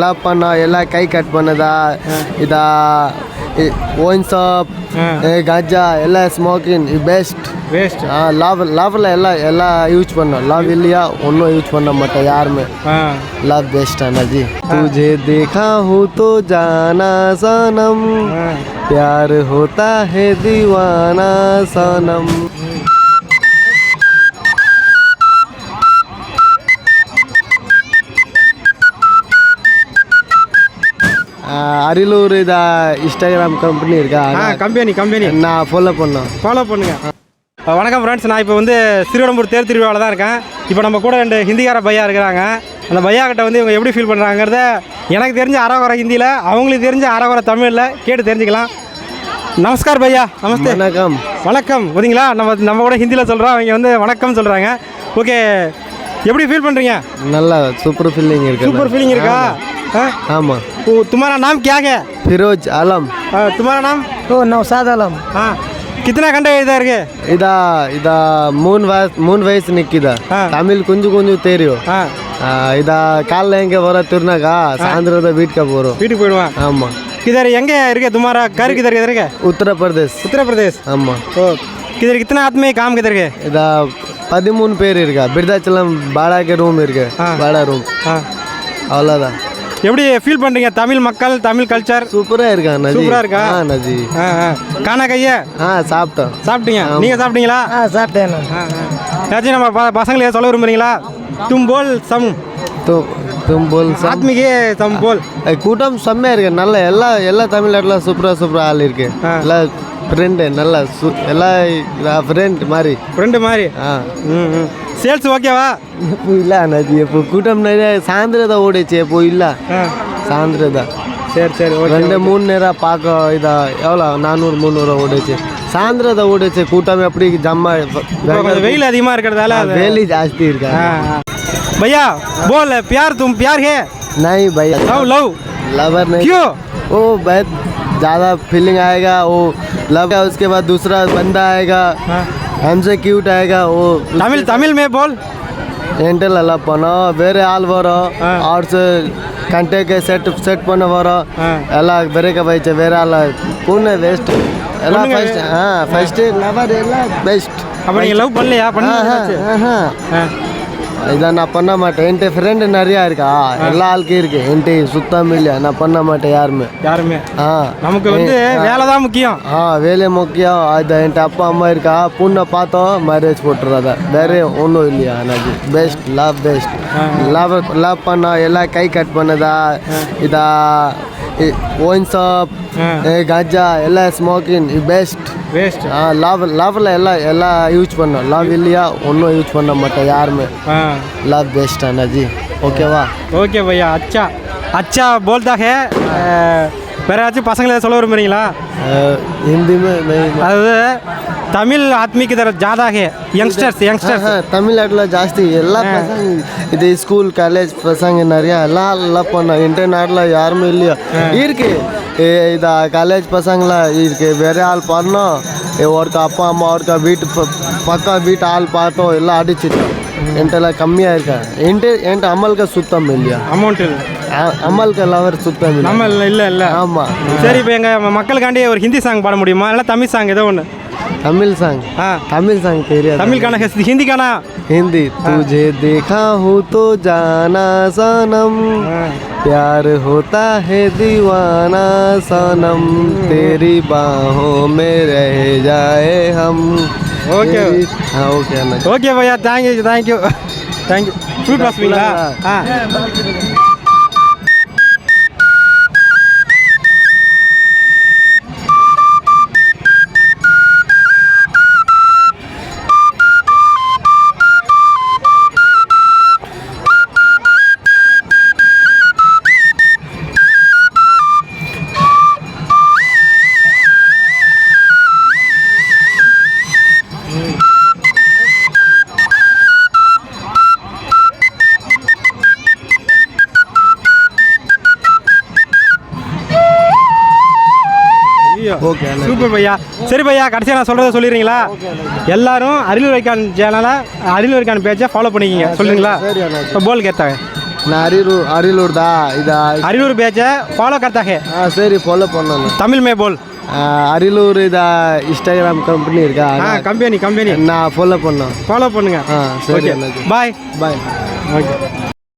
Love பண்ணா எல்லாம் கை cut பண்ணதா இதா ஒயின் ஷாப் கஞ்சா எல்லாம் ஸ்மோக்கிங் பெஸ்ட் வேஸ்ட் லவ்ல எல்லாம் யூஸ் பண்ணோம் லவ் இல்லையா ஒன்றும் யூஸ் பண்ண மாட்டோம் யாருமே लव बेस्ट है ना जी तुझे देखा हूँ तो जाना सनम प्यार होता है दीवाना सनम அரியலூர் இதா இன்ஸ்டாகிராம் கம்பெனி இருக்கா கம்பெனி நான் ஃபாலோ பண்ணுங்க. வணக்கம் ஃப்ரெண்ட்ஸ், நான் இப்போ வந்து ஸ்ரீரம்பூர் தேர் திருவிழாவில் தான் இருக்கேன். இப்போ நம்ம கூட 2 ஹிந்திக்கார பையா இருக்கிறாங்க. அந்த பையா கிட்ட வந்து இவங்க எப்படி ஃபீல் பண்ணுறாங்கிறத எனக்கு தெரிஞ்ச அரைகுறை ஹிந்தியில், அவங்களுக்கு தெரிஞ்ச அரைகுறை தமிழில் கேட்டு தெரிஞ்சுக்கலாம். நமஸ்கார் பையா. நமஸ்தே. வணக்கம் ஓகேங்களா. நம்ம கூட ஹிந்தியில் சொல்கிறோம், அவங்க வந்து வணக்கம் சொல்கிறாங்க. ஓகே, எப்படி ஃபீல் பண்ணுறீங்க? நல்லா சூப்பர் ஃபீலிங் இருக்கா? ஆமாம். तुम्हारा नाम क्या है? फिरोज आलम. तुम्हारा नाम? नौशाद आलम. हाँ, कितना घंटे इधर के? ಇದಾ ಮೂನ್ ವಯಸ್ಸು ನಿಕ್ಕಿದ ತಮಿಳ್ ಕುಂಜು ತೇರಿಯೋ இதா காலைல எங்க வர திருநாக சாயந்தரம் வீட்டுக்கு போறோம். வீட்டுக்கு போயிடுவான். ஆமா. किधर எங்க இருக்கு तुम्हारा घर किधर है? उत्तर प्रदेश. ஆமா. ஓ, किधर कितना आदमी काम किधर के? இதா 13 பேர் இருக்கா. விருதாச்சலம் பாடாக்கு ரூம் இருக்கு. பாடா ரூம். அவ்வளோதான். எப்படி ஃபீல் பண்ணுறீங்க? தமிழ் மக்கள், தமிழ் கல்ச்சர் சூப்பராக இருக்கா? சூப்பராக இருக்கா? நஜி. காணா கையா? சாப்பிட்டீங்க. நீங்கள் சாப்பிட்டீங்களா? சாப்பிட்டேன். ஏதாச்சும் நம்ம பசங்களுக்கு சொல்ல விரும்புறீங்களா? தும் போல் சம் ஆத்மிகே சம் போல். கூட்டம் செம்மையாக இருக்கு. நல்ல எல்லா தமிழ்நாட்டில் சூப்பராக ஆள் இருக்கு. எல்லாம் ஃப்ரெண்டு நல்லா எல்லாம் ஃப்ரெண்டு மாதிரி. சேல்ஸ் ஓகேவா? எப்போ இல்லை அண்ணாஜி, எப்போ கூட்டம் நிறைய சாயந்தரம் தான் ஓடிச்சு. எப்போ இல்லை சாயந்தரம் தான். சரி 2-3 நேரம் பார்க்க இதா எவ்வளோ 400-300 ஓடிச்சு. சாயந்தரம் தான் ஓடிச்சு. கூட்டம் எப்படி ஜம்மா வெயில் அதிகமாக இருக்கிறதால வேலி ஜாஸ்தி இருக்கா. भैया बोल प्यार तुम प्यार है? नहीं भैया, लवर नहीं. क्यों? वो बहुत ज़्यादा फीलिंग आएगा. वो लव का उसके बाद दूसरा बंदा आएगा. हमसे क्यूट आएगा. वो तमिल में बोल. एंटल लव पनो ಬೇರೆ ಆಲ್ ಬರೋ ಆರ್ಸ್ ಕಂಟೆಗೆ ಸೆಟ್ ಪನ್ನ ಬರೋ ಎಲ್ಲ ಬೇರೆ ಬೈಚೆ ಬೇರೆ ಅಲ್ಲ ಪೂರ್ಣ ವೇಸ್ಟ್ ಎಲ್ಲ ಫಸ್ಟ್ ಲವರ್ ಎಲ್ಲ ಬೆಸ್ಟ್. அப்போ நீங்கள் லவ் பண்ணலையா? இதான் நான் பண்ண மாட்டேன். என்கிட்ட ஃப்ரெண்டு நிறையா இருக்கா. எல்லா ஆளுக்கும் இருக்கு. என்கிட்ட சுத்தம் இல்லையா. நான் பண்ண மாட்டேன் யாருமே. நமக்கு வந்து வேலை தான் முக்கியம். வேலை முக்கியம். அது என்கிட்ட அப்பா அம்மா இருக்கா. பொண்ணை பார்த்தோம் மேரேஜ் போட்டுறத வேற ஒன்றும் இல்லையா. எனக்கு பெஸ்ட் லவ் பண்ணா எல்லாம் கை கட் பண்ணதா இதா ஒயின் ஷாப் கஞ்சா எல்லாம் ஸ்மோக்கிங் பெஸ்ட். லவ்ல எல்லாம் யூஸ் பண்ணோம். லவ் இல்லையா ஒன்றும் யூஸ் பண்ண மாட்டோம் யாருமே. लव बेस्ट है ना जी. ओके भैया. अच्छा बोलता है. வேறு ஏதாச்சும் பசங்களை சொல்ல விரும்புறீங்களா? हिंदी में नहीं. அதாவது தமிழ் ஆத்மிக்கு தர ஜாதா ஹே யங்ஸ்டர்ஸ் தமிழ்நாட்டில் ஜாஸ்தி எல்லா பசங்க இது ஸ்கூல் காலேஜ் பசங்க நிறையா எல்லாம் பண்ண. இன்டர்நெட்டில் யாருமே இல்லையா இருக்கு. இதா காலேஜ் பசங்களாம் இருக்கு. வேறு ஆள் பண்ணோம். ஒருக்கா அப்பா அம்மா ஒருக்கா பக்கம் வீட்டு ஆள் பார்த்தோம் எல்லாம் அடிச்சுட்டோம். என்கிட்ட கம்மியாக இருக்கா. என்கிட்ட அமலுக்கு சுத்தம் இல்லையா. அமௌண்ட் அமலுக்கு லவர் சுத்தம் இல்லை. நம்ம இல்லை. ஆமாம். சரி, இப்போ எங்கள் மக்களுக்காண்டி ஒரு ஹிந்தி சாங் பாட முடியுமா? இல்லை தமிழ் சாங் ஏதோ ஒன்று. तमिल सांग तेरे तमिल गाना हिंदी गाना. हिंदी. तुझे देखा हूँ तो जाना सनम प्यार होता है दीवाना सनम तेरी बाहों में रह जाए हम. ओके. ओके भैया, थैंक यू. फ्रूट पास मिला. சூப்பர் பையா. சரி பையா, கடைசியாக நான் சொல்கிறத சொல்லிடுறீங்களா? எல்லாரும் அரியலூர் வைக்கான் சேனலை, அரியலூர் வைக்கான் பேஜை ஃபாலோ பண்ணிக்கிங்க. சொல்லுறீங்களா? இப்போ போல் கேட்டாங்க. நான் அரியலூர் தான் இதா अरिलूर बैच है फॉलो करता है சரி ஃபாலோ பண்ணணும் तमिल में बोल அரியலூர் இதா இன்ஸ்டாகிராம் கம்பெனி இருக்கா हाँ कंपनी நான் ஃபாலோ பண்ணோம் फॉलो பண்ணுங்க சரி ஓகே பாய் பாய் ஓகே